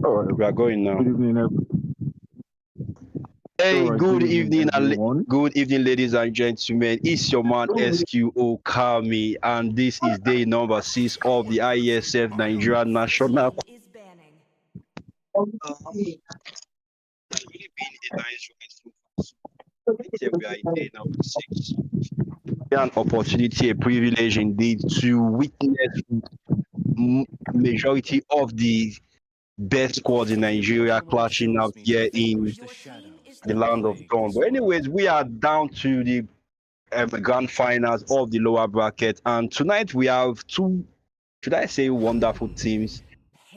We are going now. Good evening, Hey, Alright, good good evening, evening, everyone. good evening, ladies and gentlemen. It's your man SQO Kami, and this is day number 6 of the IESF Nigeria National. Really been a nice ride so far. So we are in day number 6. An opportunity, a privilege indeed, to witness majority of the best squads in Nigeria clashing out here in the land of dawn. But anyways, we are down to the grand finals of the lower bracket, and tonight we have two, should I say, wonderful teams,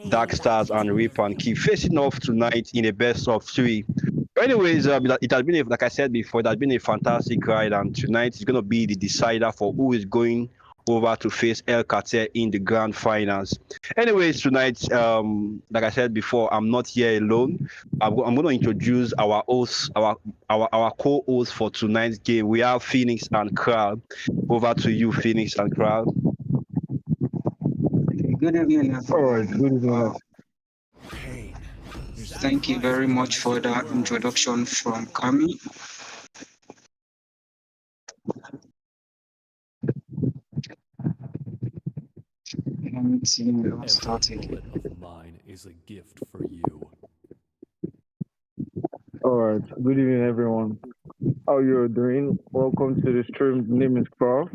Dark Stars and Rip and Key, facing off tonight in a best of 3. But anyways, it has been, like I said before, it has been a fantastic ride, and tonight is going to be the decider for who is going over to face El Cartel in the grand finals. Anyways, tonight, like I said before, I'm not here alone. I'm going to introduce our hosts, our co-hosts for tonight's game. We have Phoenix and Kral. Over to you, Phoenix and Kral. Good evening, Alright, everyone. good evening. Thank you very much for that introduction from Kami. And start Every again. bullet of mine is a gift for you. Alright, good evening, everyone. How you doing? Welcome to the stream. My name is Prof.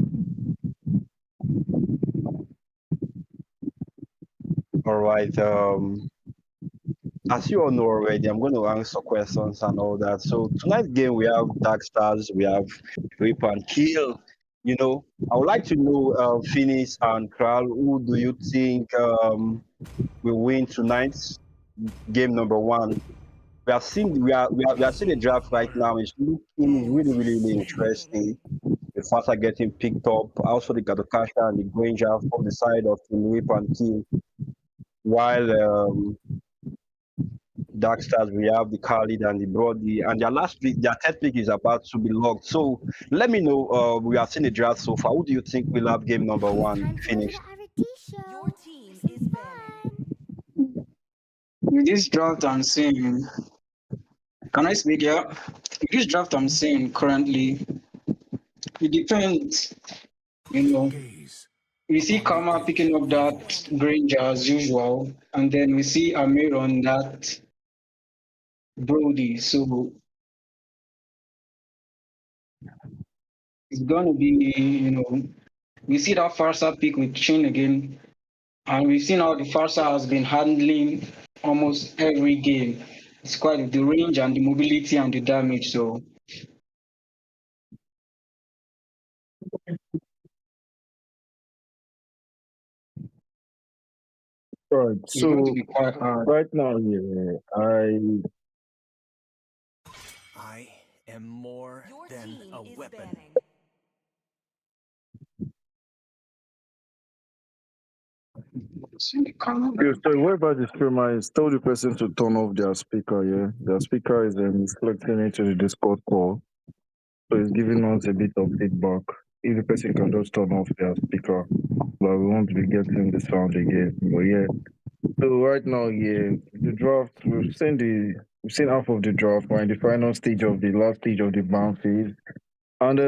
All right. As you all know already, I'm going to answer questions and all that. So tonight's game, we have Dark Stars, we have Rip and Kill. You know, I would like to know, Phoenix and Kral, who do you think will win tonight's game number 1? We have seen the draft right now. It's looking really interesting. The fans are getting picked up. Also, the Gadokasha and the Granger from the side of Team Rip and Kill. While Dark Stars, we have the Khalid and the Brody, and their last pick, their third pick is about to be locked. So let me know. We have seen the draft so far. Who do you think will have game number 1 finished? Your team is banning. With this draft I'm seeing, can I speak here? With this draft I'm seeing currently, it depends, you know. We see Kama picking up that Granger as usual, and then we see Amir on that Brody. So it's gonna be, we see that Farsa pick with Chin again, and we've seen how the Farsa has been handling almost every game. It's quite the range and the mobility and the damage. So Alright, it's going to so be quite hard. right now, yeah, I am more Your than team a is weapon. banning. yeah, so whoever the streamer is, tell the person to turn off their speaker, yeah? Their speaker is reflecting into the Discord call. So it's giving us a bit of feedback. If the person can just turn off their speaker, but we won't be getting the sound again. But yeah. So right now, yeah, the draft, we've seen half of the draft. We're in the final stage of the last stage of the ban phase. And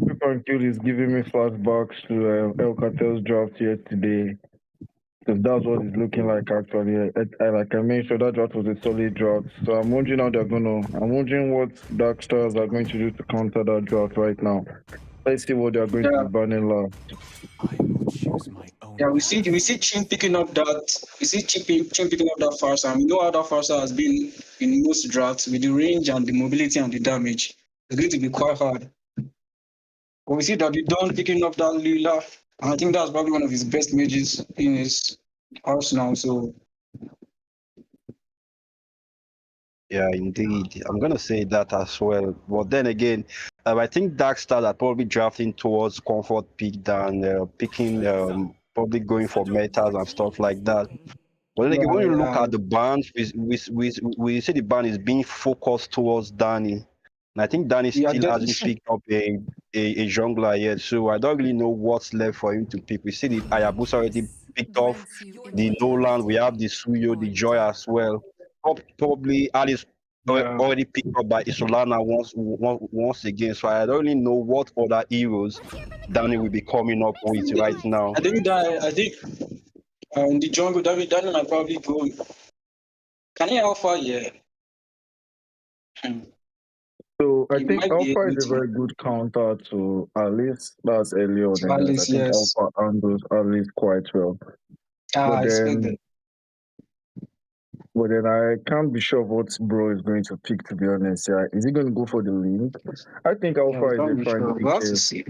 Rip and Kill is giving me flashbacks to El Cartel's draft yesterday. Because that's what it's looking like actually. Like I mentioned, that draft was a solid draft. So I'm wondering how I'm wondering what Dark Stars are going to do to counter that draft right now. Let's see what they're going to be banning last. I will choose my own. Yeah, we see Chin picking up that. We see Chin picking up that Farsa. And we know how that Farsa has been in most drafts with the range and the mobility and the damage. It's going to be quite hard. But we see that Don picking up that Lila. And I think that's probably one of his best mages in his arsenal. So Yeah, indeed. I'm gonna say that as well. But then again, I think Dark Stars are probably drafting towards comfort pick than picking, probably going for metas and stuff like that. But then again, when you look at the band, we see the band is being focused towards Danny. And I think Danny still hasn't picked up a jungler yet, so I don't really know what's left for him to pick. We see the Hayabusa already picked off the Your Nolan, we have the Suyo, the Joy as well. Probably Alice Yeah. already picked up by Isolana once again. So I don't really know what other heroes Danny will be coming up with right now. I think in the jungle, Danny might probably go. Can he offer? Yeah. So I He think might be Alpha able is a very to. good counter to Alice. That's early on, and I Alice, think yes. Alpha handles Alice quite well. I But expect that. then, but then I can't be sure what bro is going to pick. To be honest, yeah, is he going to go for the link? I think Yeah, Alpha we is can't a be fine sure. pick We'll have to here. see.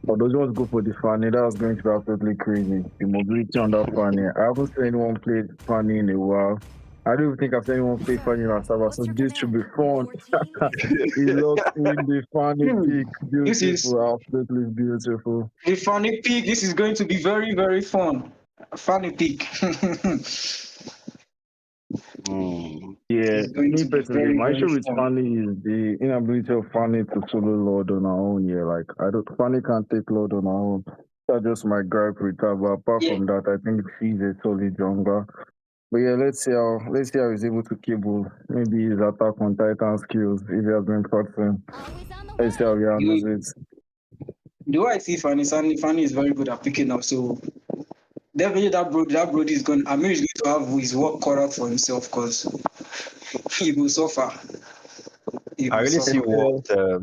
Or those ones go for the Fanny, that's going to be absolutely crazy. The mobility on that Fanny. I haven't seen anyone play Fanny in a while. I don't even think I've seen anyone play Fanny in Asaba, so this should be fun. Your team is He locked in the Fanny pick. This is Beautiful, absolutely beautiful. a funny pick. This is going to be very, very fun. A funny pick. Hmm. Yeah, It's going me to be personally, very, my very issue with fun. Fanny is the inability of Fanny to solo Lord on her own. Yeah, like Fanny can't take Lord on her own. That's just my gripe with her. But apart Yeah. from that, I think she's a solid jungler. But yeah, let's see how he's able to cable. Maybe his attack on Titan skills if he has been practicing. always on the Let's see how he handles You, it. do I see Fanny? Fanny is very good at picking up. So definitely that Brody is going. I mean, he's going to have his work cut out for himself because he will suffer. He I will really see suffer. what,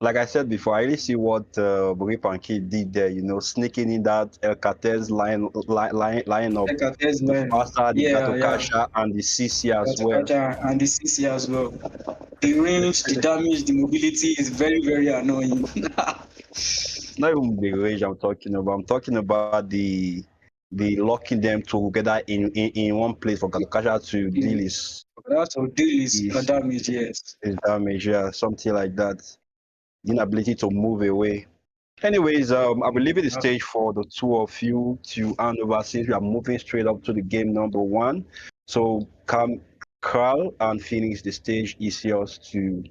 like I said before, I really see what Buripanki did there. You know, sneaking in that El Catez line up Like at S to line. Fasa, the Yeah, yeah. Gatokasha, and the CC as well. Katakacha and the CC as well. The range, the damage, the mobility is very, very annoying. Not even the range I'm talking about. I'm talking about the locking them together in one place for Gatokasha to deal That's how deal is his, damage, yes. his damage, yeah, something like that. The inability to move away. Anyways, I will leave it the stage for the two of you to hand over since we are moving straight up to the game number one. So, Carl and Phoenix, the stage is yours to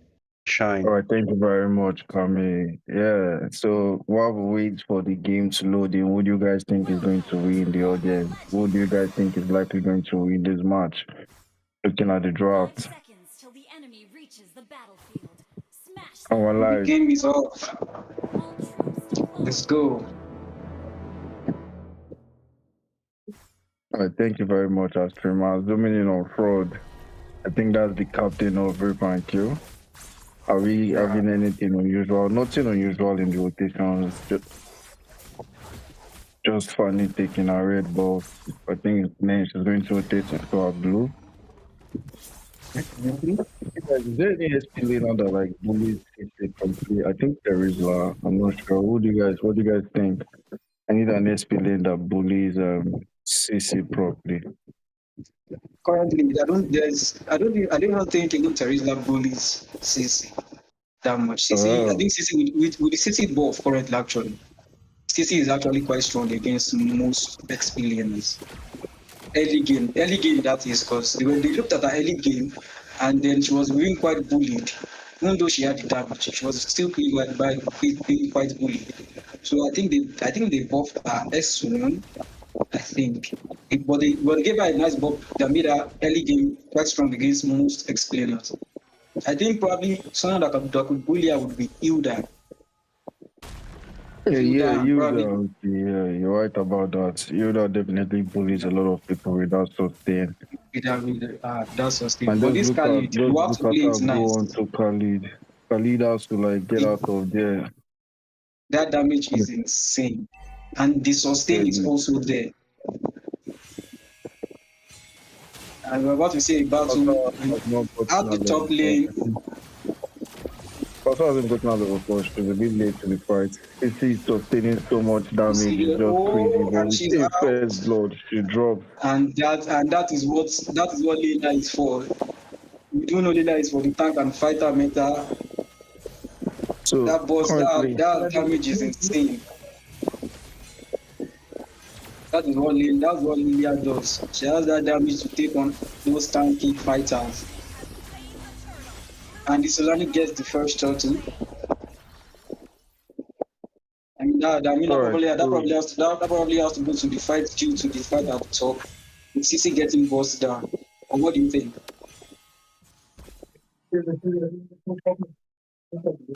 shine. All right, thank you very much, Kami. Yeah, so while we wait for the game to load in, who do you guys think is going to win the audience? Who do you guys think is likely going to win this match? Looking at the 5 draft. seconds till the enemy reaches the battlefield. Smash Our The live. game is off. all troops deployed. Let's go. All right, thank you very much, Astream. Zooming in on Fraud. I think that's the captain of Rip and Kill. Are we having anything unusual? Nothing unusual in the rotations. Just Fanny taking a red ball. I think next is going to rotate into a blue. Is there any SP lane that like bullies it complete? I think there is. I'm not sure. What do you guys think? I need an SP lane that bullies CC properly. Currently, I don't think even Teresa bullies CC that much. CC, I think CC with the CC buff currently actually. CC is actually quite strong against most experience. Early game that is because when they looked at her early game and then she was being quite bullied. Even though she had the damage, she was still being quite bullied. So I think they buffed her S1, I think. But they gave her a nice buff that made her early game quite strong against most explainers. I think probably someone that could bully her would be Hilda. Yeah, you're right about that. Yoda definitely bullies a lot of people without sustain. That's sustainable. And But this Khalid, you have to play it go nice. on to Khalid. Khalid has to like get out of there. That damage is insane. And the sustain is also there. And we're about to say about to out the top lane. Also hasn't gotten out of a push. She's a bit late to the fight. She's sustaining so much damage. It's just crazy. But And with she's a out. first blood, she dropped. And that is what Leila is for. We do know Leila is for the tank and fighter meta. So That boss, currently, that damage is insane. That's what Lilia does. She has that damage to take on those tanky fighters. And the Solani gets the first turtle. I mean, I mean, All right. that probably has to go to the fight due to the fight at the top. With CC getting bossed down. Or what do you think?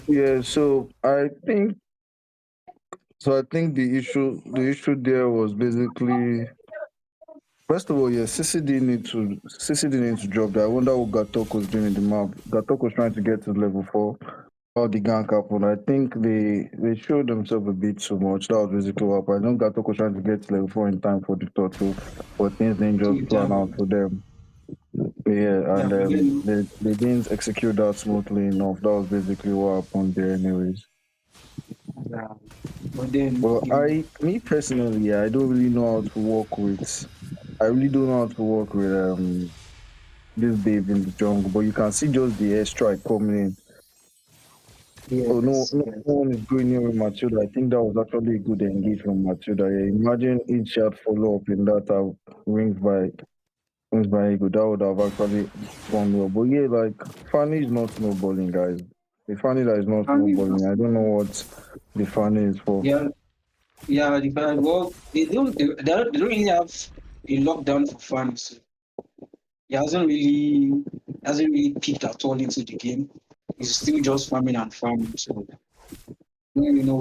Yeah, so I think the issue there was basically, first of all, yeah, CC didn't need to drop that. I wonder what Gatok was doing in the map. Gatok was trying to get to level 4 while the gank happened. I think they showed themselves a bit too much. That was basically what happened. I know Gatok was trying to get to level 4 in time for the turtle, but things didn't just plan out for them. Yeah, and they didn't execute that smoothly enough. That was basically what happened there, anyways. Yeah. But then, Well, me personally, I don't really know how to work with. I really don't know how to work with this babe in the jungle. But you can see just the airstrike coming in. yes, Oh no, no yes. one is going near with Matilda. I think that was actually a good engage from Matilda. Yeah, imagine each shot follow up in that wings by Eagle. That would have actually gone well. But yeah, like Fanny is not snowballing, guys. The Fanny that is not snowballing. I don't know what the Fanny is for. Yeah, yeah. Well, they don't really have a lockdown for fans. He hasn't really peaked at all into the game. He's still just farming and farming. So I don't even know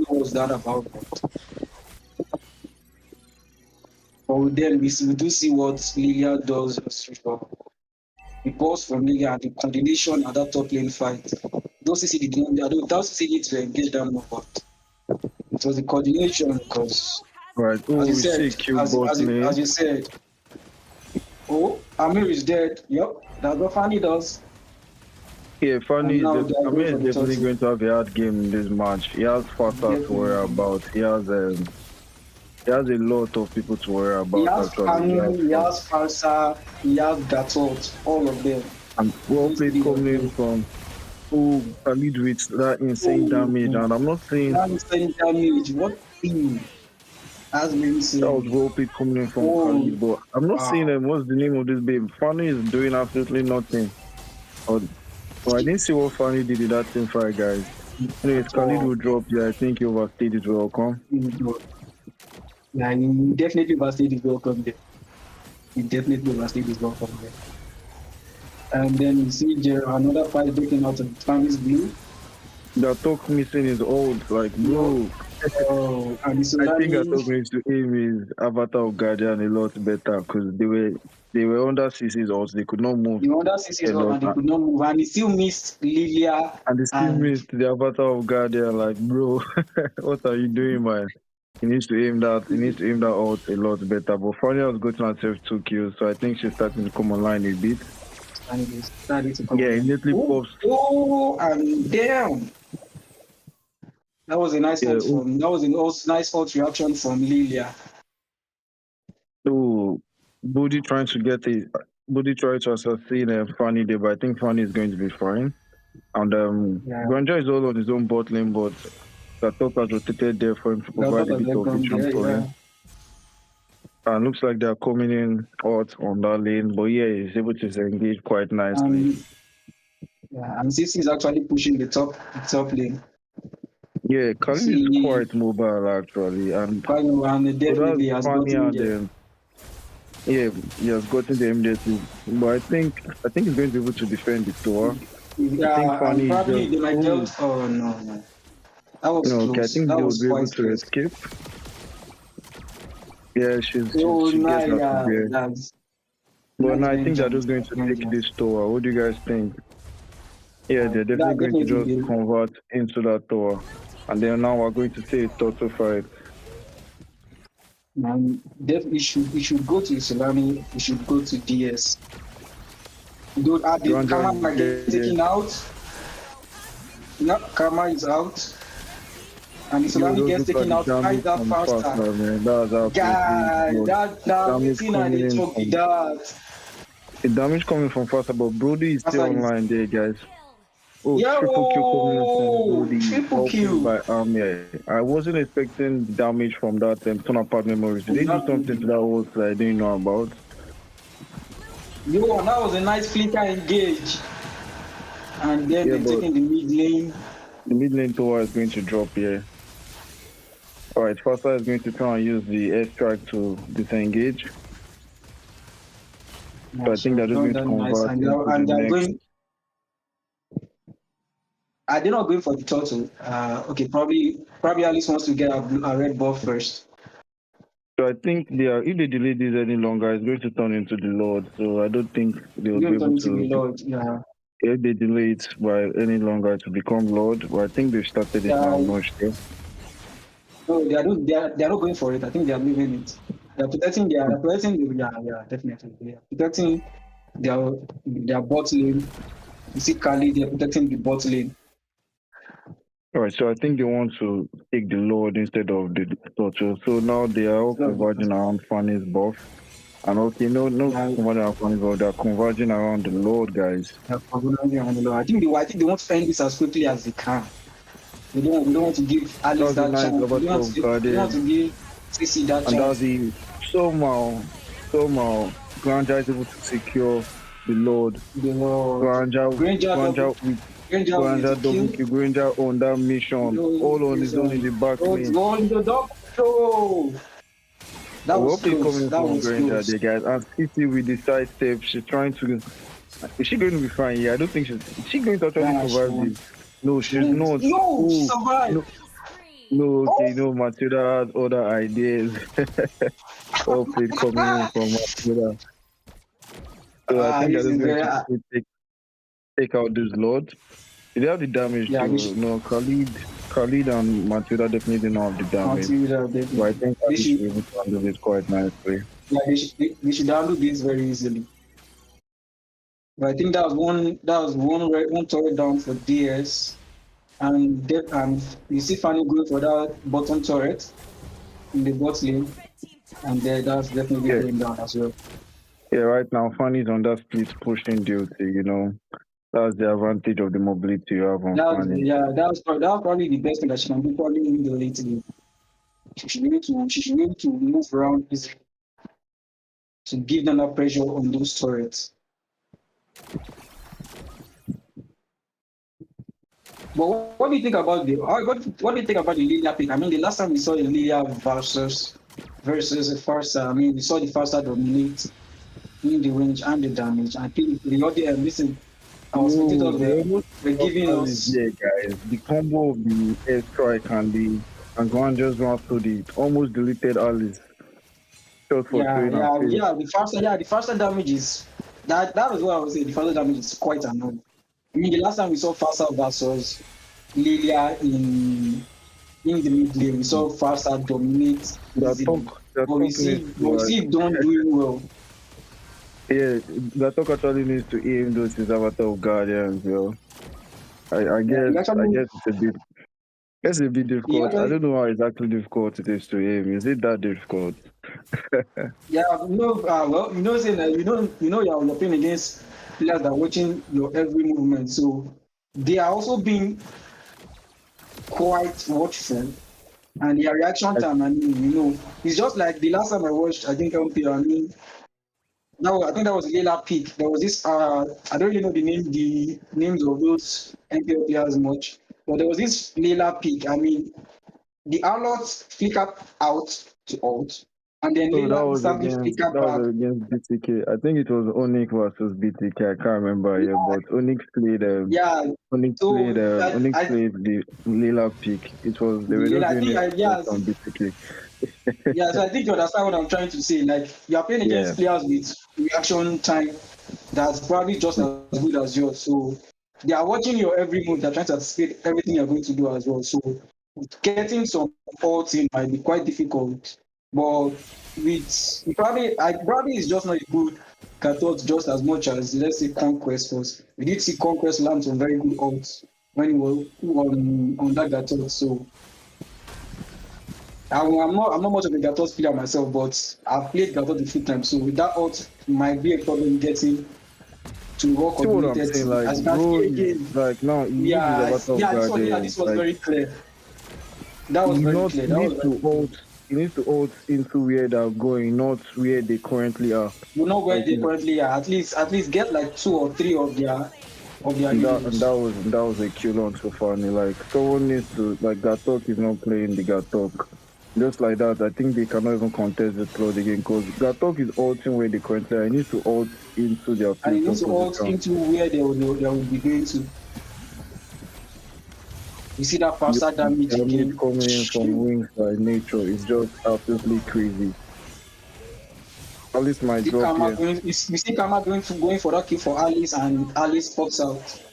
what's that about. But then we do see what Lilia does. The balls from Lilia and the coordination at that top lane fight. Those CC need to engage them more, but it was the coordination because Right. Oh, we see Q bot lane. as you said, oh, Amir is dead. Yep, that's what Fanny does. Yeah, Fanny And now is they are I mean, going for the definitely turtle. going to have a hard game in this match. He has Fata to worry about. He has a lot of people to worry about. He has Actually, Fanny, he has Farsa, he has Gatot, all of them. and well played coming in from Khalid with that insane damage. And I'm not saying That insane damage. What thing has been seen? that was well played coming in from Khalid, but I'm not saying what's the name of this babe. Fanny is doing absolutely nothing. Well, I didn't see what Fanny did in that team fight, guys. Anyways, Khalid will drop. Yeah, I think he overstayed his welcome. Yeah, he definitely overstayed his welcome there. He definitely overstayed his welcome there. And then you see another fight breaking out of Fanny's blue. The talk missing his old, like, bro. Oh, and I think I talk needs to aim his Avatar of Guardian a lot better because they were under CC's also. They could not move. the other CC's and they could not move, and he still missed Lilia. And they still missed the Avatar of Guardian. Like, bro, what are you doing, man? He needs to aim that. He needs to aim that out a lot better. But Fania has gotten herself 2 kills, so I think she's starting to come online a bit. And he started to come. Yeah, immediately pops. Oh, and damn! That was a nice nice ult reaction from Lilia. So, Bodhi trying to assassinate Fanny there, but I think Fanny is going to be fine. And Granja is all on his own bot lane, but the top has rotated there for him to provide a bit of vision for him. And looks like they're coming in hot on that lane, but yeah, he's able to engage quite nicely. And CC is actually pushing the top lane. Yeah, Khalid is quite mobile actually, and definitely has gotten yeah, he has gotten the immediately. But I think he's going to be able to defend the tower. Yeah, I think Fanny probably they might just. Oh no. That was close. Okay, I think they will be able to escape. Yeah, she gets up there. But no, I think they're just going to take this tower. What do you guys think? Yeah, they're definitely going to just convert into that tower. And then now we're going to see a total fight. Man, we should go to Isolani, we should go to DS. Dude, Karma might get taken out. No, Karma is out. And Isolani gets taken out. Hide that faster. Guy, that thing I didn't talk with that. The damage coming from faster, but Brody is still online there, guys. Oh, Yo, triple kill by I wasn't expecting damage from that turn apart memories. Did they do something to that horse that I didn't know about? Yo, that was a nice flicker engage. And then they're taking the mid lane. The mid lane tower is going to drop here. Alright, Fasa is going to try and use the airstrike to disengage. Yeah, So I think they're just going to nice. convert And into the they're next. going. Are they not going for the turtle? Okay, probably Alice wants to get a red buff first. So I think if they delay this any longer, it's going to turn into the Lord. So I don't think they will be Going able to be to. Lord. Yeah. If they delay it by any longer to become Lord, but I think they've started it now. I'm not sure. No, they are not going for it. I think they are leaving it. They're protecting yeah, definitely. They are protecting their bot lane. You see Kali, they're protecting the bot lane. All right, so I think they want to take the Lord instead of the Torture. So now they are all converging around Fanny's buff. And okay, no converging around Fanny's buff, they're converging around the Lord, guys. I think they want to end this as quickly as they can. We don't want to give Alice that chance. We don't want to give CC that chance. And that's the somehow Granja is able to secure the Lord. Granja double kill. Granja on that mission, all on his own in the back lane. That was close. That was Granja, there, guys. And City with the side step, she's trying to. Is she going to be fine here? I don't think is she going to actually survive this? No, she's not. No, she survived. No, okay, no, Matilda has other ideas. All played coming in from Matilda. So I think that is going to take out this Lord. They have the damage too. No, Khalid and Matilda definitely don't have the damage. But I think they should be able to handle it quite nicely. Yeah, they should handle this very easily. But I think that was one turret down for DS. And you see Fanny going for that bottom turret in the bot lane, and that's definitely going down as well. Yeah, right now Fanny's on that split pushing duty. You know, that's the advantage of the mobility you have on Fanny. Yeah, that was probably the best thing that she can do. Probably in the late game, she should be able to move around easily to give them that pressure on those turrets. But what do you think about the Lilia pick? I mean, the last time we saw the Lilia versus a Farsa, I mean, we saw the Farsa dominate in the range and the damage. I think the audience, listen, our spectators were giving us. Yeah, guys, the combo of the airstrike and go and just run through the almost deleted Alice. The Farsa damage is that was what I was saying. The Farsa damage is quite annoying. I mean, the last time we saw Farsa versus Lilia in the mid lane, we saw Farsa dominate. But we see don't doing well. Yeah, the talk actually needs to aim those his avatar of guardians, yo. I guess it's a bit difficult. I don't know how exactly difficult it is to aim. Is it that difficult? You're playing against players that are watching your every movement, so they are also being quite watchful, and their reaction time. I mean, it's just like the last time I watched, I think LP. I mean, I think that was Layla Peak. There was this. I don't really know the names of those MPL players much, but there was this Layla Peak. I mean, the Arlots flickered out to alt. And then that was against BTK. I think it was Onyx versus BTK. I can't remember here, but Onyx played. Onyx played the Lila pick. It was they were just doing it on BTK. So I think you understand what I'm trying to say. Like you are playing against players with reaction time that's probably just as good as yours. So they are watching your every move. They're trying to anticipate everything you're going to do as well. So getting some ults in might be quite difficult. But probably is just not a good Katot just as much as, let's say, Conquest was. We did see Conquest land some very good odds when he was on that Gatot. So I'm not much of a Gatot player myself, but I've played Gatot a few times. So with that odds might be a problem getting to work on the this was very clear. That was very clear. You need to ult into where they're going, not where they currently are. Not where they currently are. At least get like 2 or 3 of their units. That was a kill on so far. Like someone needs to that talk is not playing the Gatok. Just like that, I think they cannot even contest the third again because Gatok is ulting where they currently are. He needs to ult into their And he future needs to ult position. into where they will be going to. You see that faster damage again. Coming in from wings by nature is just absolutely crazy. Alice might drop here. We see Karma going for that kill for Alice, and Alice pops out.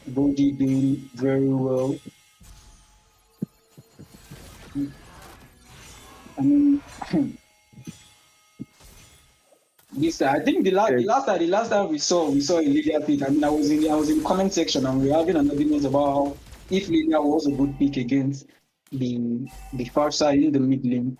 Bodhi doing very well. I mean, I think the last time we saw a Lydia pick. I mean, I was in the comment section and we were having an argument about how if Lydia was a good pick against the far side in the mid lane.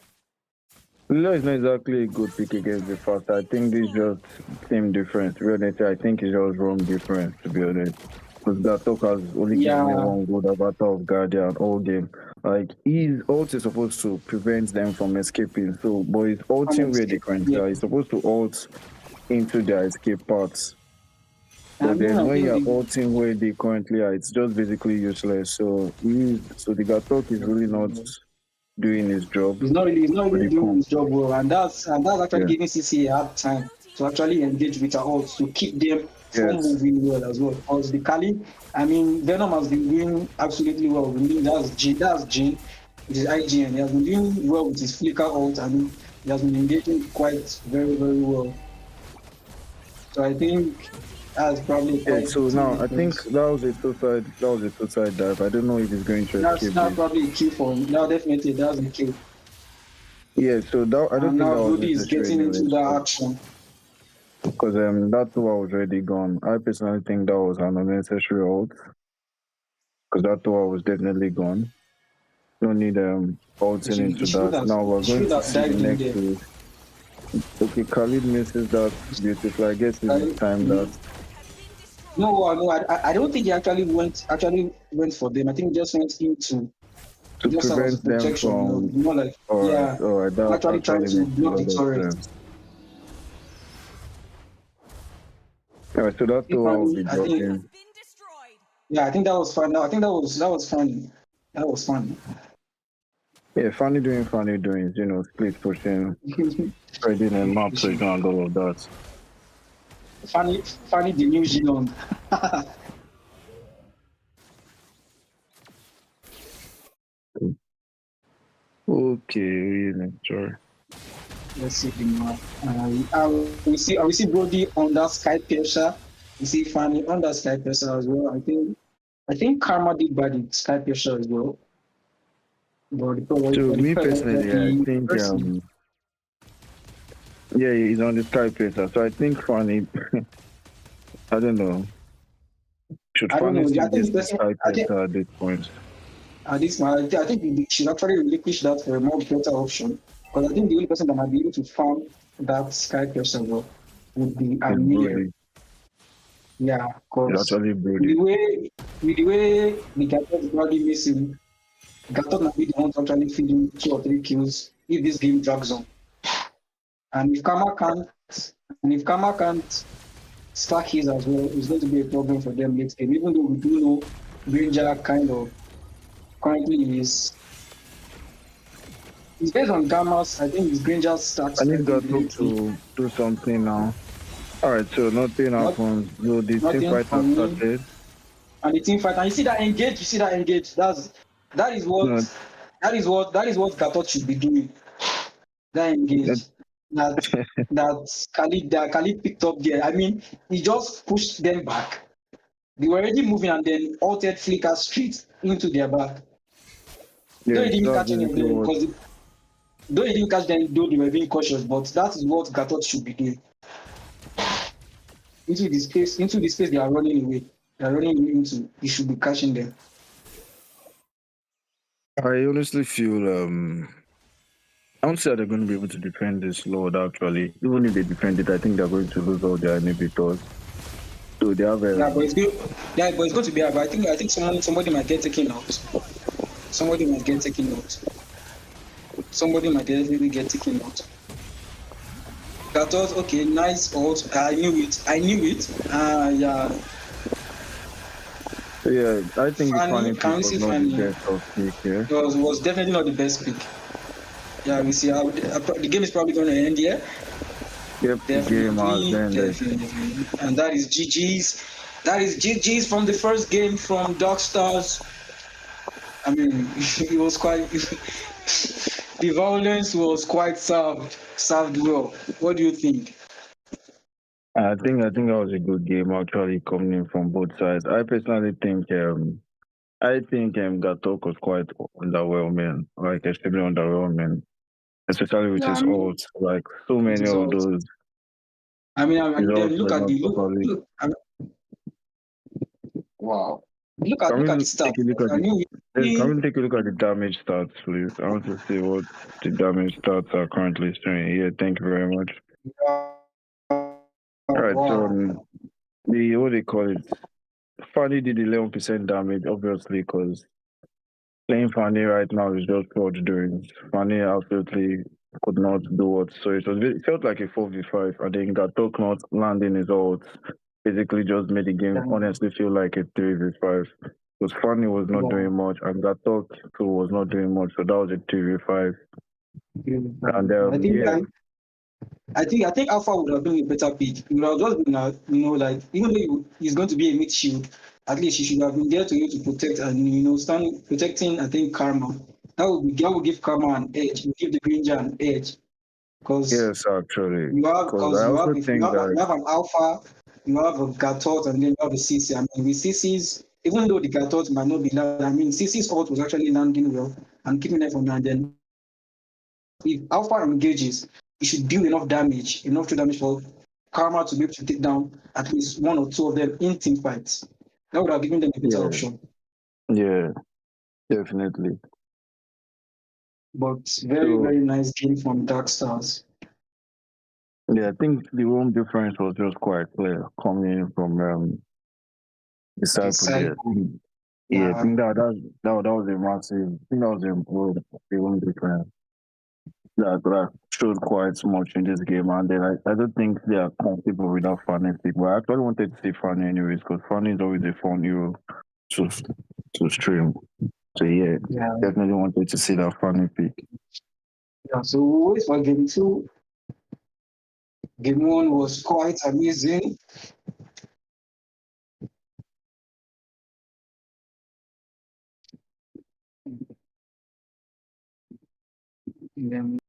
No, it's not exactly a good pick against the first. I think this just team difference. Really, I think it's just wrong difference, to be honest. Because Gatok has only given me one good avatar of Guardian all game. Like, his ult is supposed to prevent them from escaping. So, but his ulting where they currently are, he's supposed to ult into their escape paths. But then when you're ulting where they currently are, it's just basically useless. So, the Gatok is really not doing his job. He's not really doing his job well, and that's actually giving CC a hard time to actually engage with her ult to keep them from moving well as well. Because the Kali, I mean, Venom has been doing absolutely well. That's Jin, which is IGN. He has been doing well with his flicker ult, and he has been engaging quite very, very well. So I think that's probably so now I think that was a suicide dive. I don't know if he's going to escape. That's probably a kill for him. No, definitely that's a kill. Yeah, so that I don't think that was Rudy is getting into that action. Because that tower was already gone. I personally think that was an unnecessary ult. Because that tower was definitely gone. No need ulting into that. Now we're going to see the next phase. Okay, Khalid misses that beautiful. I guess it's this time that. No, I don't think he actually went for them. I think he just went into to prevent them from. More like actually trying to block the turret. Alright, so that tower will be blocking. Yeah, I think that was fun. No, I think that was funny. That was fun. Yeah, funny doings, split pushing, spreading a map pushing and all of that. Funny the New Zealand. Okay, sure. Let's see the map. We see Brody on that Sky Piercer. We see Fanny on that Sky Piercer as well. I think Karma did by the Sky Piercer as well. To me personally, I think he's on the Sky Piercer. So I think Fanny, I don't know. Should Fanny still get the Sky Piercer at this point? At this point, I think we should actually relinquish that for a more better option. Because I think the only person that might be able to farm that Sky Piercer would be Amir. Yeah, because with the way the Gatot is already missing, Gatot might be the one to actually feed him 2 or 3 kills if this game drags on. And if Karma can't stack his as well, it's going to be a problem for them next game. Even though we do know Granger kind of currently is based on Karma's. I think it's Granger's stacks. I need Gatot to do something now. Alright, so nothing happens. So the team fight has started. And the team fight, and you see that engage. That is what Gatot should be doing. That engage. That Khalid picked up there. I mean, he just pushed them back. They were already moving and then altered flicker straight into their back. Though he didn't catch any of them because though he didn't catch them, though they were being cautious, but that is what Gatot should be doing. Into the space they are running away. They are running away into. He should be catching them. I honestly feel I don't say they're going to be able to defend this load actually. Even if they defend it, I think they're going to lose all their inhibitors. So they have but it's good. Yeah, but it's going to be. But I think somebody might get taken out. Somebody might definitely get taken out. Gatot, okay, nice ult. I knew it. Yeah. Yeah, I think the Fanny, funny pick can we was see not the Fanny? best of pick. Yeah. Was definitely not the best pick. Yeah, we see how the game is probably going to end here. Kept the game as Definitely, ended. definitely. And that is GG's. That is GG's from the first game from Dark Stars. I mean, it was quite. The violence was quite served well. What do you think? I think that was a good game actually coming in from both sides. I personally think Gatok was quite underwhelming, like extremely underwhelming, especially with Yeah, his I mean, ults. Like so it many is of all. those And then results look were at not the properly. I mean, wow. Look Can at the we stats. take a look at I the mean, can we take a look at the damage stats, please? I want to see what the damage stats are currently showing here. Thank you very much. All right, so wow. the what they call it, Fanny did 11% damage, obviously, because playing Fanny right now is just what doing. Fanny absolutely could not do what, so it felt like a 4v5, and then Gatok not landing his ults basically just made the game honestly feel like a 3v5. Because Fanny was not doing much, and Gatok too was not doing much, so that was a 3v5. And I think yeah, I think Alpha would have been a better pick. It would have just been like even though he's going to be a mid shield, at least he should have been there to protect and stand protecting. I think Karma. That would give Karma an edge. It would give the Granger an edge because yes, actually, you have because I also think you that have an Alpha, you have a Gatot, and then you have a CC. I mean, with CC's, even though the Gatot might not be loud, I mean, CC's ult was actually landing well and keeping it from now. Then if Alpha engages, it should deal enough true damage for Karma to be able to take down at least one or two of them in team fights. That would have given them a better option. yeah, definitely. But very, So very nice game from Dark Stars. yeah, I think the room difference was just quite clear coming in from Disciple there. Yeah, I think that was a massive. I think that was a room difference that showed quite much in this game, and then I don't think they are comfortable with that Fanny pick. But I actually wanted to see Fanny anyways, because Fanny is always a fun hero to stream. So yeah, definitely wanted to see that Fanny pick. Yeah, so we'll wait for game two. Game one was quite amazing. And then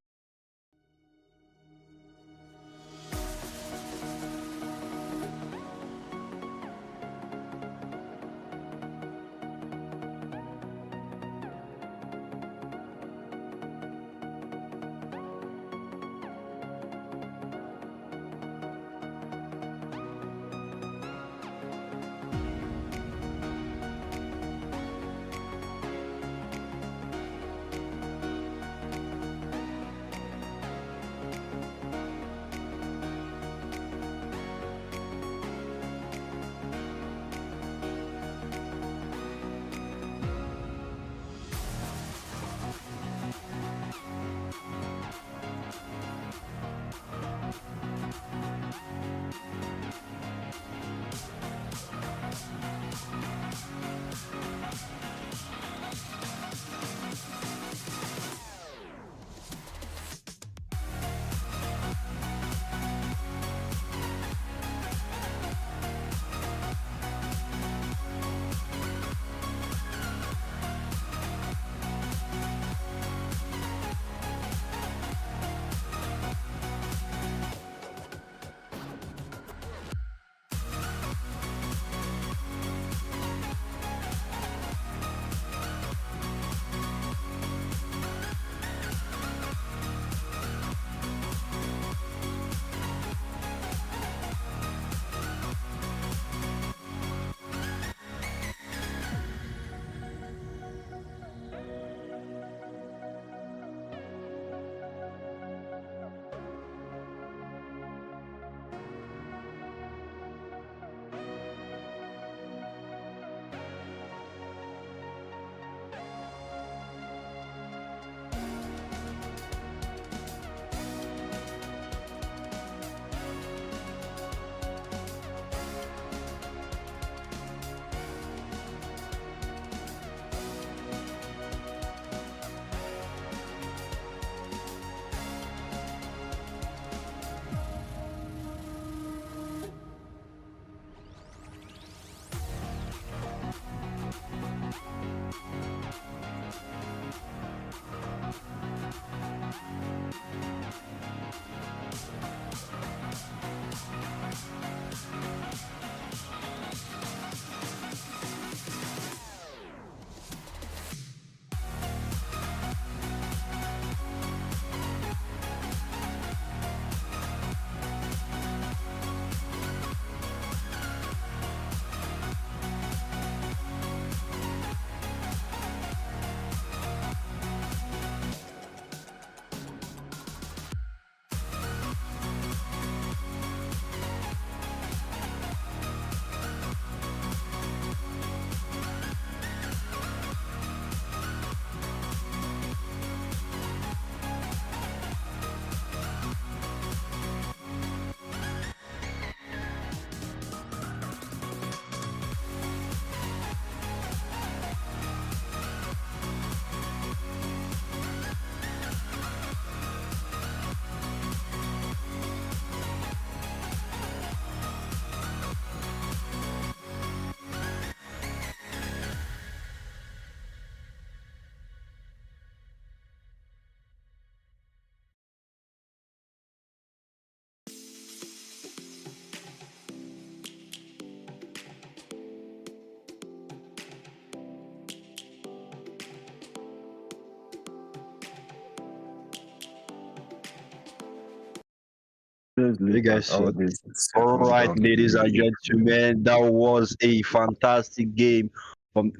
Just You leave that guys see. out this All second right, round. ladies and gentlemen, that was a fantastic game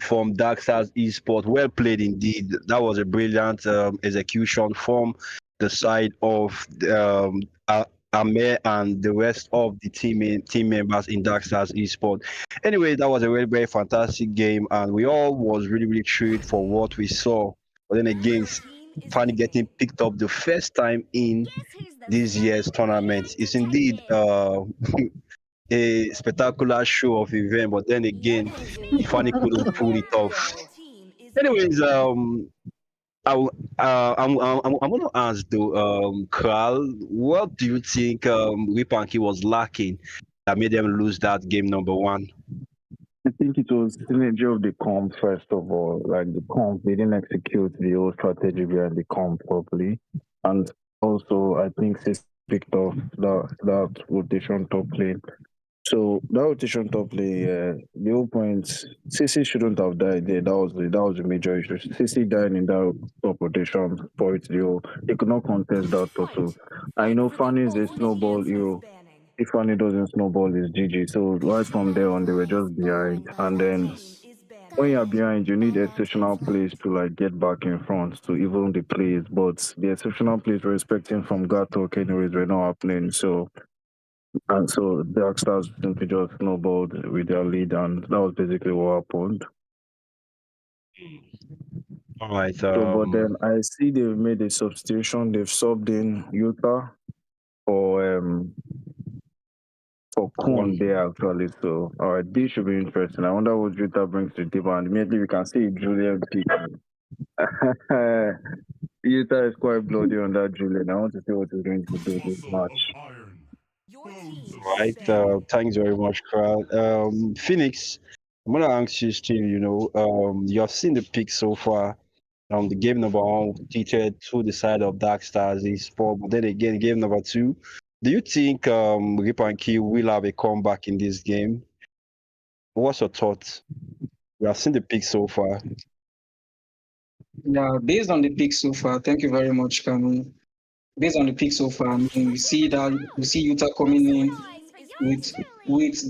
from Dark Stars Esports. Well played indeed. That was a brilliant execution from the side of Amir and the rest of the team members in Dark Stars Esports. Anyway, that was a very, very fantastic game, and we all was really, really thrilled for what we saw. But then again, finally getting picked up the first time in this year's tournament is indeed a spectacular show of event, but then again, Ifani couldn't pull it off. Anyways, I'm going to ask though, Carl, what do you think Ripanki was lacking that made them lose that game number one? I think it was synergy of the comp first of all. Like the comp, they didn't execute the whole strategy behind the comp properly, and also I think Sis picked off that rotation top lane. So that rotation top lane, the whole point, Sissy shouldn't have died there. That was the major issue. Sissy dying in that top rotation for it. They could not contest that also. I know Fanny is a snowball hero. If Fanny doesn't snowball, it's GG. So right from there on, they were just behind. And then when you're behind, you need exceptional plays to like get back in front to even the plays. But the exceptional plays we're expecting from Gato, anyways, were not happening. So and so the Darkstars simply just snowballed with their lead, and that was basically what happened. All right. So, but then I see they've made a substitution. They've subbed in Utah for Kuhn there actually. So, all right, this should be interesting. I wonder what Utah brings to the table, and immediately we can see Julian peaking. Utah is quite bloody on that Julian. I want to see what he's going to do this match. Right. Thanks very much, Carl. Phoenix, I'm gonna ask you still. You have seen the pick so far. The game number one tilted to the side of Dark Stars Esports, but then again, game number two. Do you think Rip and Key will have a comeback in this game? What's your thoughts? We have seen the pick so far. Yeah, based on the pick so far, thank you very much, Cameron. Based on the pick so far, I mean, we see Utah coming in with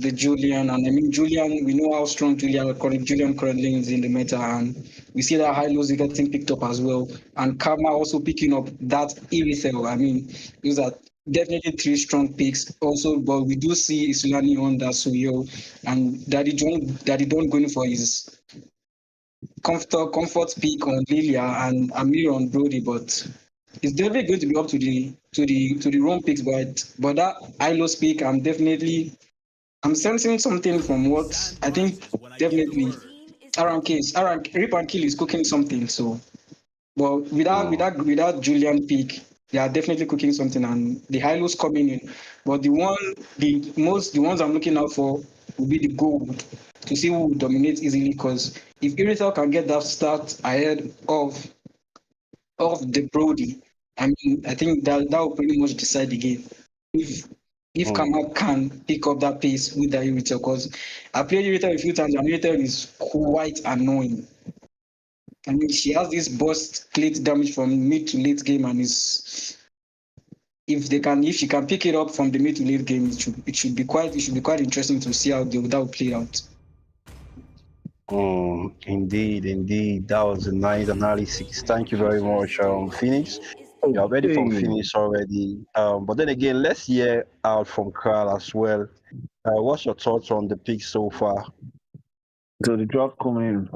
the Julian, and I mean Julian. We know how strong Julian currently is in the meta, and we see that high lows getting picked up as well, and Karma also picking up that Irithel. I mean, those are definitely three strong picks. Also, but we do see Isulani on that Suyo, and Daddy Don going for his comfort pick on Lilia and Amir on Brody, but it's definitely going to be up to the wrong picks. But that ILO pick, I'm sensing something from what I think definitely Rip and Kill is cooking something. So, but without Julian pick, they are definitely cooking something, and the Hylos coming in. But the ones I'm looking out for will be the gold to see who will dominate easily. Because if Irithel can get that start ahead of the Brody, I mean, I think that will pretty much decide the game. If Kamak can pick up that pace with the Irithel, because I played Irithel a few times, and Irithel is quite annoying. I mean, she has this burst plate damage from mid to late game, and if she can pick it up from the mid to late game, it should be quite interesting to see how that will play out. Indeed, that was a nice analysis. Thank you very much, Phoenix. You're ready from Phoenix already. But then again, let's hear out from Carl as well. What's your thoughts on the pick so far? So the draft coming in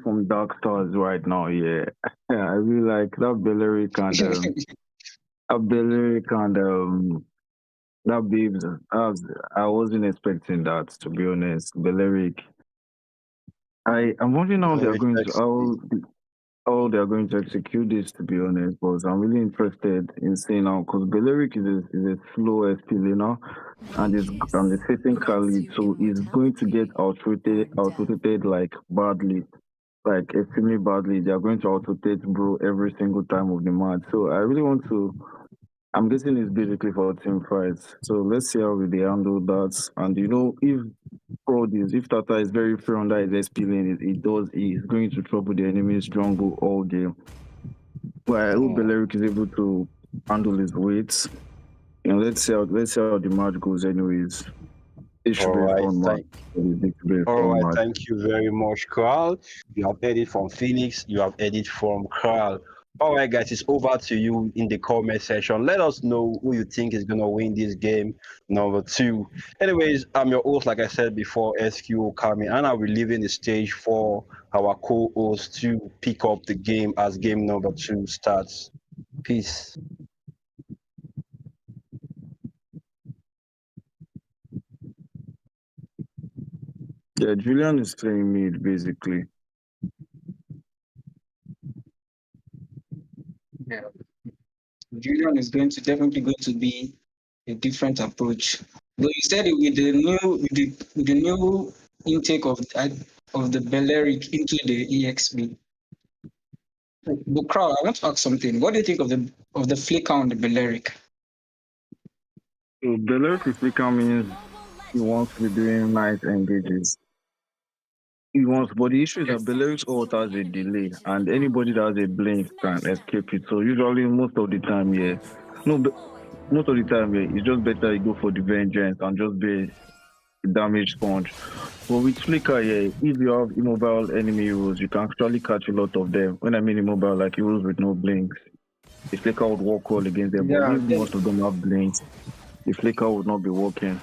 from Dark Stars right now, yeah. I really like that Belleric and that Babes. I wasn't expecting that, to be honest. Belleric. I'm wondering how they're going to execute this, to be honest, because I'm really interested in seeing how, because Belleric is a slow SP laner, and is facing Khalid, so he's going to get out-rotated like badly, like extremely badly. They are going to out-rotate Bro every single time of the match. So I really want to. I'm guessing it's basically for team fights. So let's see how they handle that. And if Tata is very free under his SP lane, he's going to trouble the enemy's jungle all game. But I hope Beleric is able to handle his weight. Let's see how the match goes. Anyways, it should All be a right, fun match. It should be a all fun right. match. Thank you very much, Carl. You have heard it from Phoenix. You have heard it from Carl. All right, guys, it's over to you in the comment section. Let us know who you think is gonna win this game number 2. Anyways, I'm your host, like I said before, SQ Okami, and I'll be leaving the stage for our co-host to pick up the game as game number 2 starts. Peace. Yeah, Julian is playing mid basically. Yeah. Julian is definitely going to be a different approach. Though you said it with the new intake of the Beleric into the EXP. But Crow, I want to ask something. What do you think of the flicker on the Beleric? So Beleric is means he wants to be doing nice engages. He wants, but the issue is that Belarus ult has a delay, and anybody that has a blink can escape it. So usually, most of the time, yeah, no, but most of the time, yeah, it's just better you go for the vengeance and just be a damage sponge. But with Flicker, yeah, if you have immobile enemy heroes, you can actually catch a lot of them. When I mean immobile, like heroes with no blinks, the Flicker would work all against them. But if most of them have blinks, the Flicker would not be working.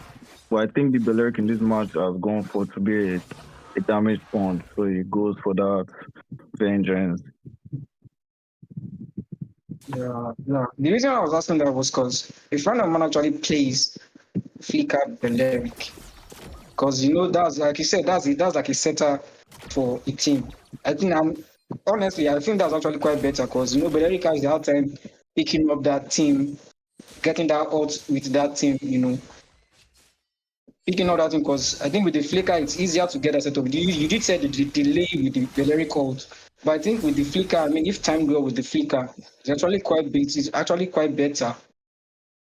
But I think the Beleric in this match has gone for to be a damage sponge, so he goes for that vengeance. Yeah. The reason I was asking that was because a friend of mine actually plays Flicker Beleric. Because that's like you said, that's like a setter for a team. I think I think that's actually quite better because Beleric has the hard time picking up that team, getting that out with that team, picking up that team because I think with the Flicker it's easier to get a set up. You did say the delay with the Beleric ult, but I think with the Flicker, I mean if time go with the Flicker, it's actually quite better.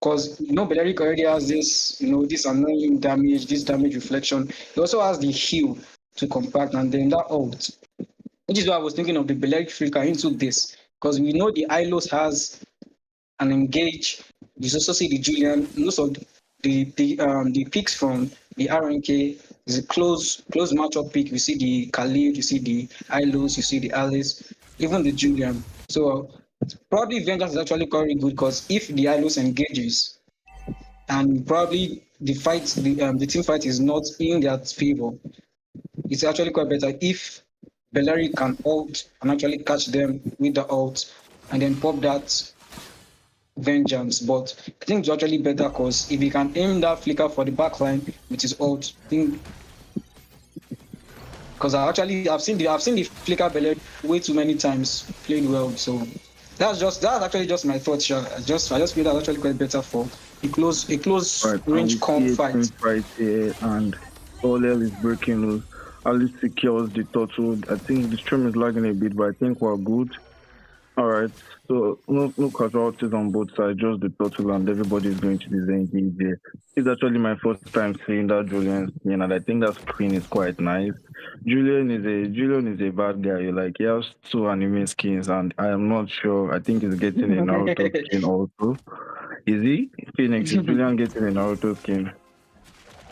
Because Beleric already has this, this annoying damage, this damage reflection. He also has the heal to compact, and then that ult. Which is why I was thinking of the Beleric Flicker into this. Because we know the Ilos has an engage. You also see the Julian. Most of the picks from the RNK is a close matchup pick. You see the Khalid, you see the Ilos, you see the Alice, even the Julian. So probably Vengeance is actually quite good because if the Ilos engages and probably the team fight is not in their favor, it's actually quite better if Beleric can ult and actually catch them with the ult and then pop that vengeance. But I think it's actually better because if he can aim that flicker for the backline with his ult, I think because I've seen the flicker Beleric way too many times played well. So that's actually just my thoughts. Sure. I just feel that's actually quite better for a close range comp fight. Right here, and all hell is breaking loose. Alice secures the turtle. I think the stream is lagging a bit, but I think we're good. All right, so no casualties on both sides, just the turtle, and everybody is going to be engaged there. It's actually my first time seeing that Julian skin, and I think that screen is quite nice. Julian is a bad guy. Like, he has 2 anime skins, and I am not sure. I think he's getting a Naruto skin also. Is he? Phoenix, is Julian getting a Naruto skin?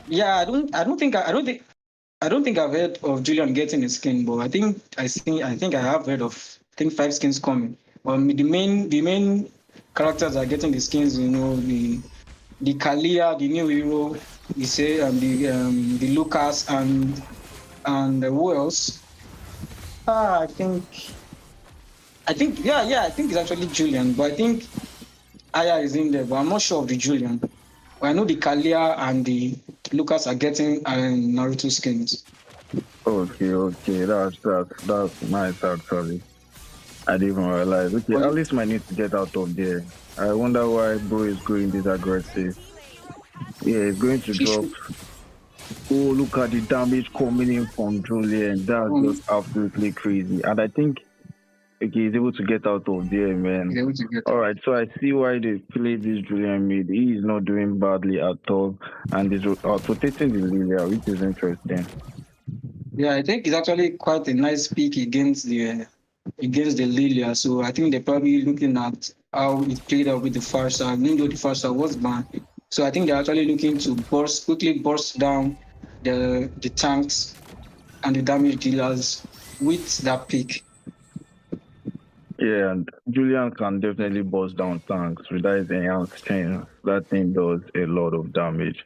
Yeah, I don't think I've heard of Julian getting a skin, but I think I have heard of 5 skins coming. The main characters are getting the skins. The Kalia, the new hero. You say the Lucas and who else? I think it's actually Julian, but I think Aya is in there, but I'm not sure of the Julian. But I know the Kalia and the Lucas are getting Naruto skins. Okay, that's nice actually. I didn't even realize. Okay, at least might need to get out of there. I wonder why bro is going this aggressive. Yeah, he's going to drop. Oh, look at the damage coming in from Julian. That's just absolutely crazy. And I think he's able to get out of there, man. All right, so I see why they play this Julian mid. He is not doing badly at all, and he's rotating the Lilia, which is interesting. Yeah, I think it's actually quite a nice pick against the against the Lilia. So I think they're probably looking at how it played out with the Farsa, even though the Farsa was banned. So I think they're actually looking to quickly burst down the tanks and the damage dealers with that pick. Yeah, and Julian can definitely bust down tanks with that enhanced chain. That thing does a lot of damage.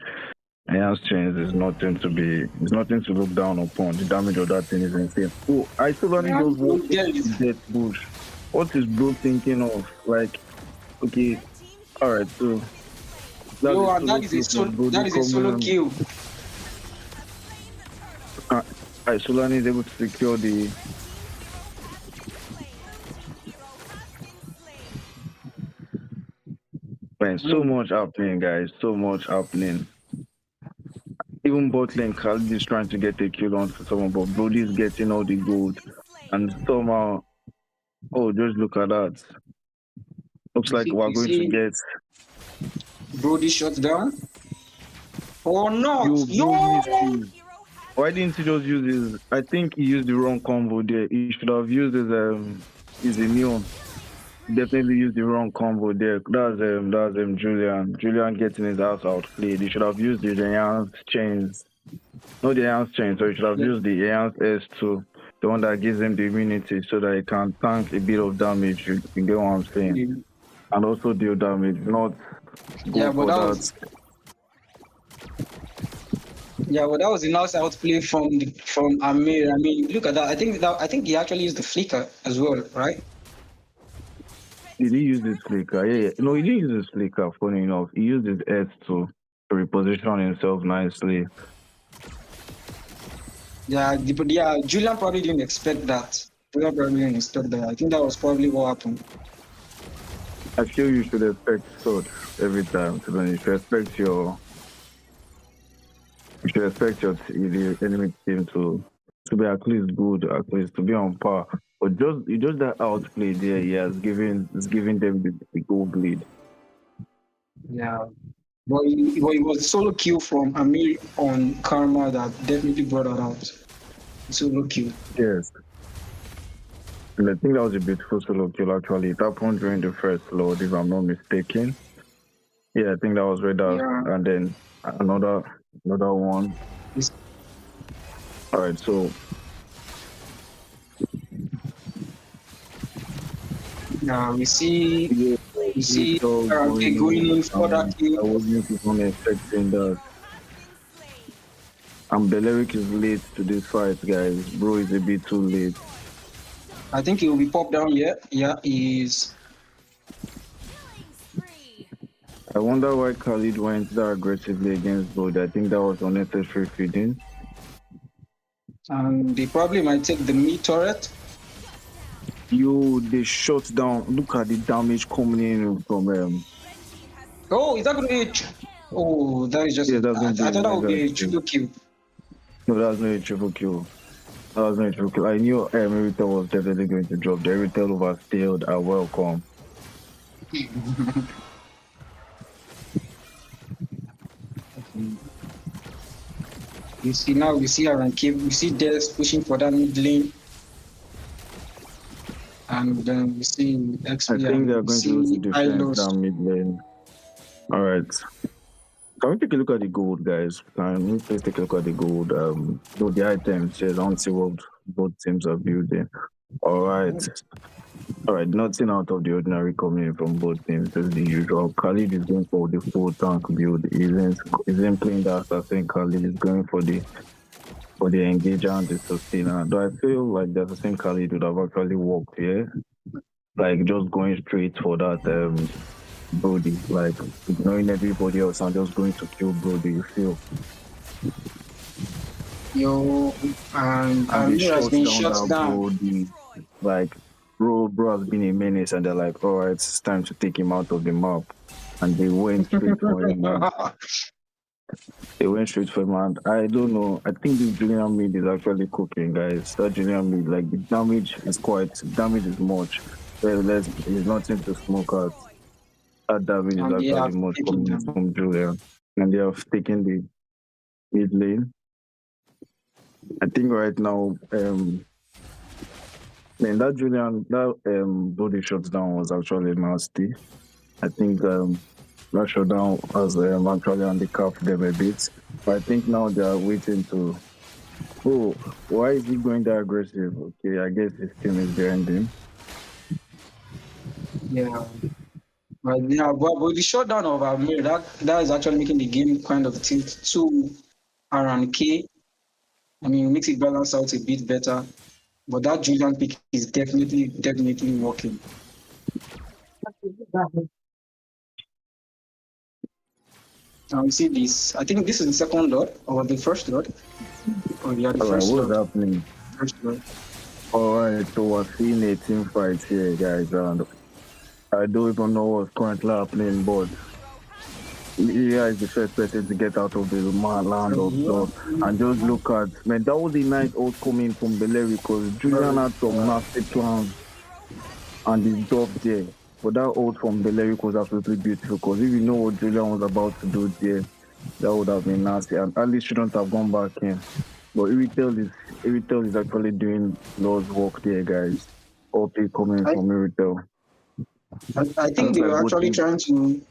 Enhanced chains is nothing to look down upon. The damage of that thing is insane. Oh, I still only Yeah, just walked yeah, into Death Bush. What is bro thinking of? Like, okay, all right, so that's yo, a and solo kill from Brody that is a solo coming. kill. Solani is able to secure the. Man, so much happening, guys. So much happening. Even bot lane, Khalid is trying to get a kill onto someone, but Brody is getting all the gold. And somehow, oh, just look at that. Looks like we're going to get. Brody shut down. Or not? Yo! Why didn't he just use his? I think he used the wrong combo there. He should have used his immune. Definitely used the wrong combo there. That's Julian. Julian getting his ass outplayed. He should have used the enhanced chains. Not the enhanced chains, so he should have used the enhanced S2, the one that gives him the immunity so that he can tank a bit of damage. You get what I'm saying? Yeah. And also deal damage, not go for that. But that was a nice outplay from Amir. I mean, look at that. I think he actually used the flicker as well, right? Did he use his flicker? Yeah. No, he didn't use his flicker, funny enough. He used his S to reposition himself nicely. Yeah, Julian probably didn't expect that. I think that was probably what happened. I feel you should expect such every time. So then you should expect the enemy team to be at least good, at least to be on par. But just that outplay there, it's giving them the goal lead. Yeah. But it was a solo kill from Amir on Karma that definitely brought that out. Solo kill. Yes. And I think that was a beautiful solo kill actually. It happened during the first load, if I'm not mistaken. Yeah, I think that was right there. Yeah. And then another one. Yes. All right, so we see going in for that kill. I wasn't even expecting that. And Beleric is late to this fight, guys. Bro is a bit too late. I think he will be popped down here. Yeah, he is. I wonder why Khalid went that aggressively against Brody. I think that was unnecessary feeding. They probably might take the mid turret. They shut down. Look at the damage coming in from Oh, is that going to be a... Oh, that is just... Yeah, I thought that would be a triple kill. No, that was not a triple kill. I knew Meritel was definitely going to drop. The Meritel overstayed a welcome. We see Aaron Cave, we see Des pushing for that mid lane. And then we see XP. I think they're going to lose the defense down mid lane. Alright. Can we take a look at the gold, guys? Can we please take a look at the gold? The items, I don't see what both teams are building. Alright, nothing out of the ordinary coming in from both teams. As the usual. Khalid is going for the full tank build. Isn't playing that assassin. Khalid is going for the engager and the sustainer. Though I feel like the assassin Khalid would have actually worked here. Like just going straight for that Brody, like ignoring everybody else and just going to kill Brody, you feel? And has been shut down. Brody. Like, bro has been a menace, and they're like, all right, it's time to take him out of the map. And they went straight for him. They went straight for him, and I don't know. I think this Julian mid is actually cooking, guys. That Julian mid, like the damage is much. There's nothing to smoke out. That damage is actually much coming from Julian. And they have taken the mid lane. I think right now, Man, that Julian, that body shutdown was actually nasty. I think that shutdown has actually handicapped them a bit. But I think now they are waiting to. Oh, why is he going that aggressive? Okay, I guess his team is behind him. Yeah. But the shutdown of Amir, that is actually making the game kind of tilt to R&K. I mean, it makes it balance out a bit better. But that Julian pick is definitely working. Now you see this. I think this is the second Lord or the first Lord. Oh yeah, the All right, first what's Lord. happening? First Lord. All right, so we're seeing a team fight here, guys. And I don't even know what's currently happening, but Ilya is the first person to get out of the land of blood. And just look at, man, that was a nice ult coming from Beleri because Julian had some nasty plans and he dropped there. But that ult from Beleri was absolutely beautiful because if you know what Julian was about to do there, that would have been nasty. And Ali shouldn't have gone back in. But Iritel is actually doing Lord's work there, guys. OP coming from Iritel. I think they were actually trying to.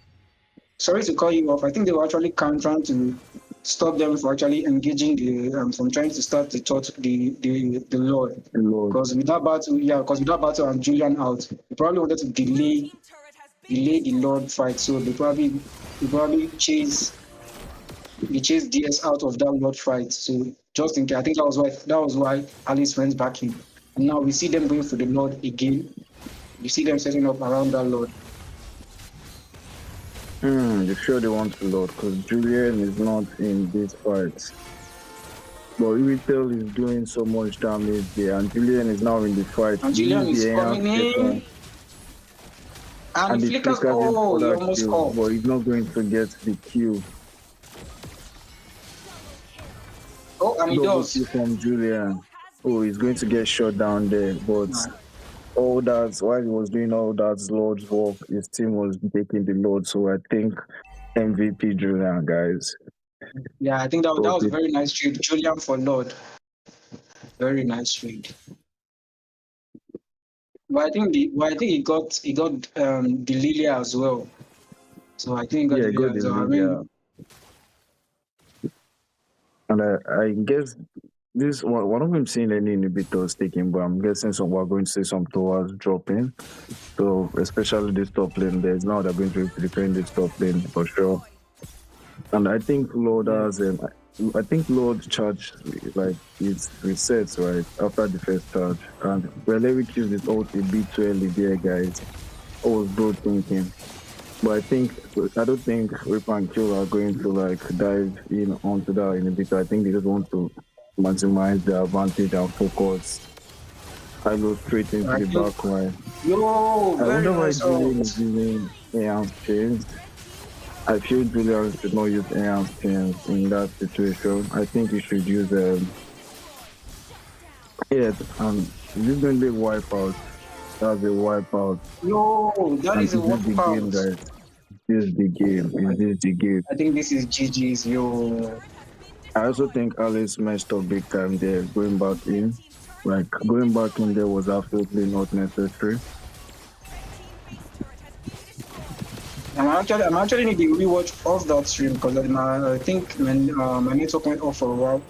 Sorry to call you off. I think they were actually trying to stop them from actually engaging the from trying to start the Lord. Because with that battle and Julian out, they probably wanted to delay the Lord fight. So they probably chase DS out of that Lord fight. So just in case, I think that was why Alice went back in. And now we see them going for the Lord again. We see them setting up around that Lord. They sure they want to Lord because Julian is not in this fight. But Iritel is doing so much damage there, and Julian is now in the fight. And Julian is coming in. And the flickers, he almost caught. But he's not going to get the kill. Oh, and he does. From Julian. Oh, he's going to get shot down there, but all that, while he was doing all that Lord's work, his team was taking the Lord. So I think MVP Julian, guys. Yeah, I think that was a very nice trade. Julian for Lord. Very nice trade. But I think he got the Lilia as well. So I think he got the Lilia as well. I mean, and I guess this one of them seeing any inhibitors taking, but I'm guessing we're going to see some towers dropping. So especially this top lane, there's now they're going to defend this top lane for sure. And I think Lord has I think Lord charge like it's resets right after the first charge. And Beleri kills this ult a bit too early there, guys. I was both thinking. But I don't think Rip and Kill are going to like dive in onto that inhibitor. I think they just want to maximize the advantage and focus. I go straight into the back line. I wonder why Julian is using enhanced chains. I feel Julian should not use enhanced chains in that situation. I think he should use this is going to be a wipeout. That's a wipeout. No, that is a wipeout. This is the game. I think this is GG's, yo. I also think Alice messed up big time there, going back in. Like, going back in there was absolutely not necessary. I'm actually need to rewatch off that stream because I think my network went off for a while.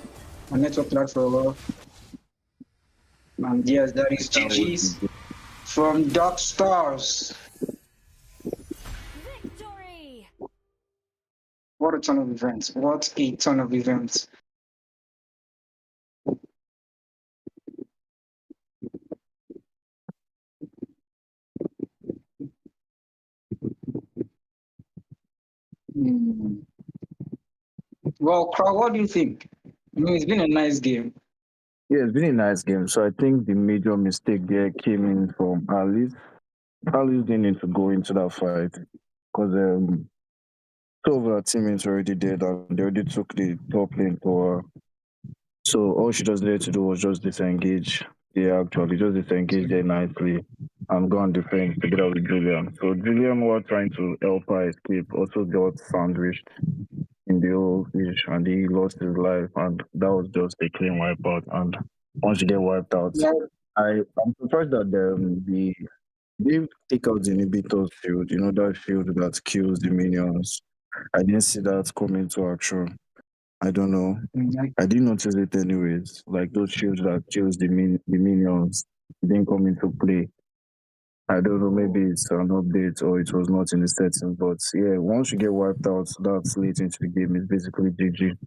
My network lagged for a while. And yes, that is GG's from Dark Stars. Victory! What a ton of events. What a ton of events. Well, Crow, what do you think? I mean, it's been a nice game. Yeah, it's been a nice game. So I think the major mistake there came in from Alice. Alice didn't need to go into that fight because two of our teammates already did and they already took the top lane for her. So all she just needed to do was just disengage. Yeah, actually, just disengage there nicely and go and defend together with Julian. So Julian was trying to help her escape, also got sandwiched in the whole fish and he lost his life, and that was just a clean wipeout. And once you get wiped out, I'm surprised that they take out the inhibitor shield, that shield that kills the minions. I didn't see that come into action. I don't know. I didn't notice it anyways. Like those shields that kills the minions didn't come into play. I don't know, maybe it's an update or it was not in the settings, but yeah, once you get wiped out that's late into the game, it's basically GG.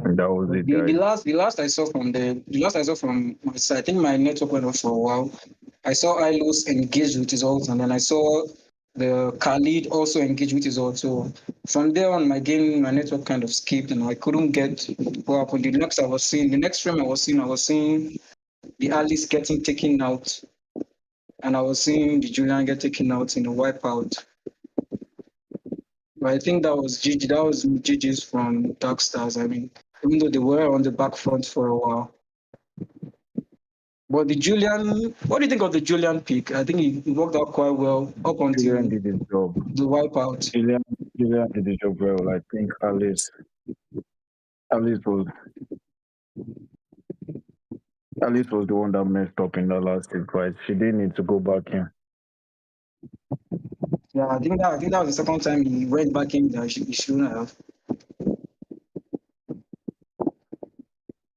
And that was it, The guys. last I saw from the last I saw from my side, I think my network went off for a while. I saw Ilos engage with his ult, and then I saw the Khalid also engage with his ult. So from there on, my network kind of skipped, and I couldn't get what happened. The next frame I was seeing the Alice getting taken out, and I was seeing the Julian get taken out in a wipeout. But I think that was GG. That was GG's from Dark Stars. I mean, even though they were on the back front for a while. But the Julian, what do you think of the Julian pick? I think he worked out quite well up until Julian did his job. the wipeout. Julian did his job well. I think Alice was the one that messed up in the last fight. She didn't need to go back in. Yeah, I think that was the second time he went back in that he shouldn't have.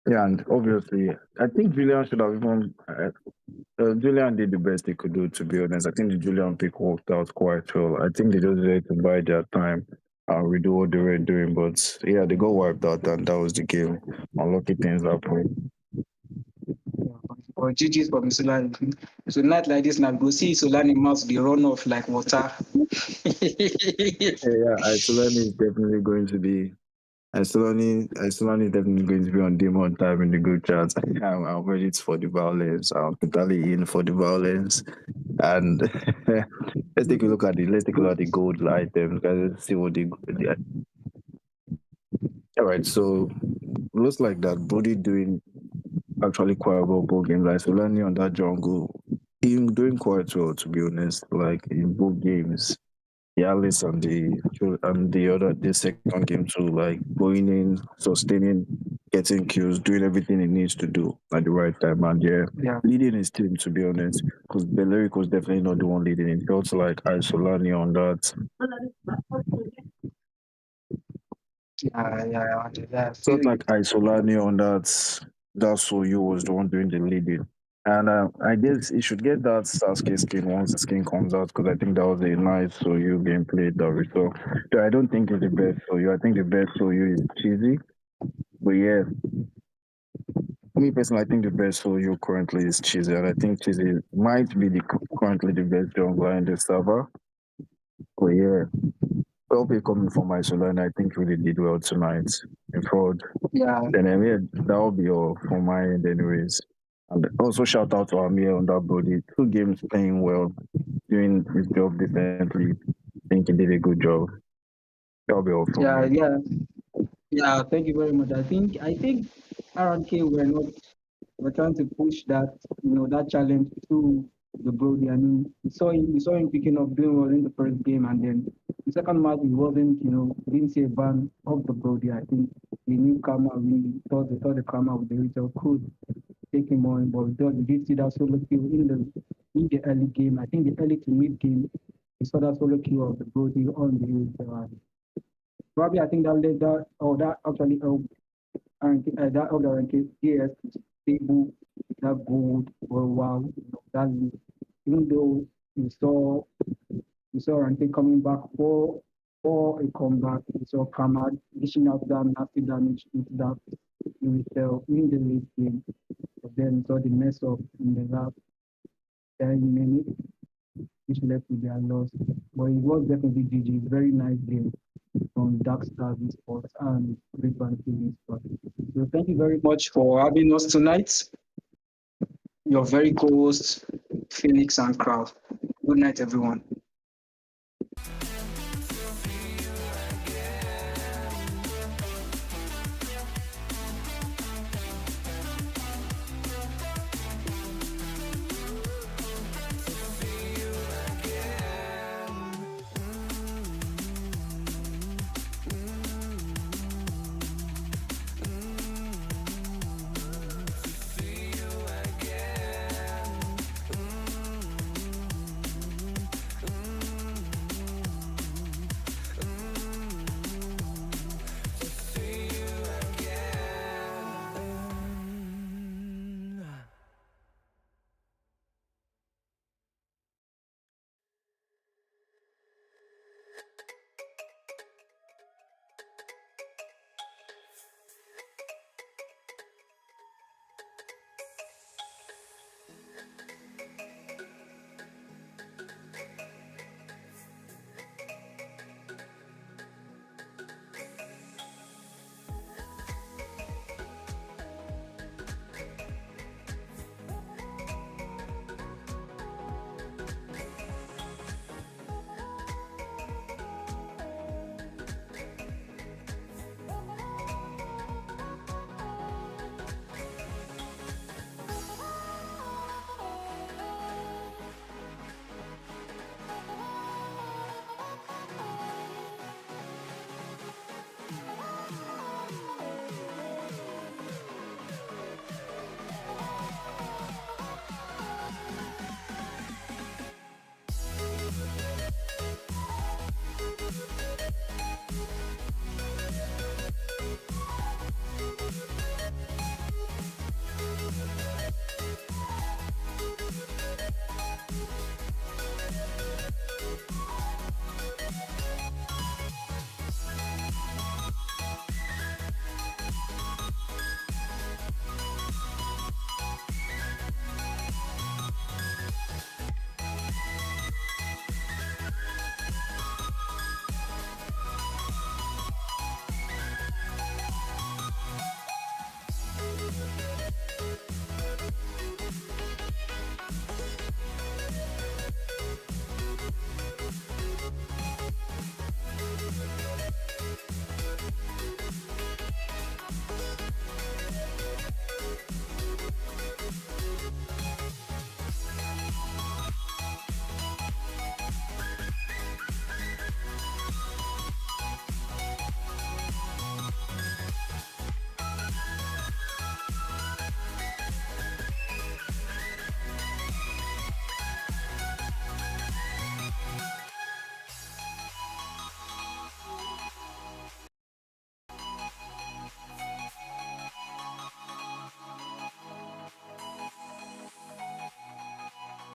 Yeah, and obviously, I think Julian should have even. Julian did the best he could do, to be honest. I think the Julian pick worked out quite well. I think they just needed to buy their time and redo what they were doing. But yeah, they got wiped out, and that was the game. Unlucky things happen. Or GG's for Solani. So night like this now, go see Solani mouth they run off like water. Yeah, Isolani is definitely going to be. Isolani is definitely going to be on Demon time in the group chat. I'm ready for the violence. I'm totally in for the violence. And let's take a look at the gold items, guys. Let's see what the all right, so looks like that Brody doing actually quite well both games. Like Solani on that jungle, him doing quite well, to be honest. Like in both games, Alice and the second game too, like going in, sustaining, getting kills, doing everything he needs to do at the right time, and Yeah. leading his team, to be honest, because Beleric was definitely not the one leading. It felt like Isolani on that. Yeah. Felt like Isolani on that Soyu was the one doing the leading. And I guess he should get that Sasuke skin once the skin comes out, because I think that was a nice Soyu gameplay that we saw. So I don't think it's the best Soyu. I think the best Soyu is Cheesy. But yeah, me personally, I think the best Soyu currently is Cheesy. And I think Cheesy might be currently the best jungler in the server. But yeah, LP coming from Isolani, I think really did well tonight in fraud. Yeah. Then yeah, that'll be all from my end, anyways. And also shout out to Amir on that body. 2 games playing well, doing his job decently. I think he did a good job. That'll be all from me. Yeah. Thank you very much. I think RNK we're trying to push that that challenge to the Brody. I mean, we saw him picking up doing well in the first game, and then the second match he wasn't didn't see a ban of the Brody. I think the new Karma really thought the Karma with the retail could take him on, but we did see that solo kill in the early game. I think the early to mid game we saw that solo kill of the Brody on the retail. Probably I think that actually helped that other DS stable that gold for a while. That even though we saw Ranke coming back for a comeback, we saw Kamad dishing out that nasty damage into that in the late game. But then we saw the mess up in the last 10 minutes, which led to their loss. But it was definitely GG. Very nice game from Dark Stars Esports and Great Band TV Sports. So thank you very much for having us tonight. Your very co-hosts, Phoenix and Crowd. Good night, everyone.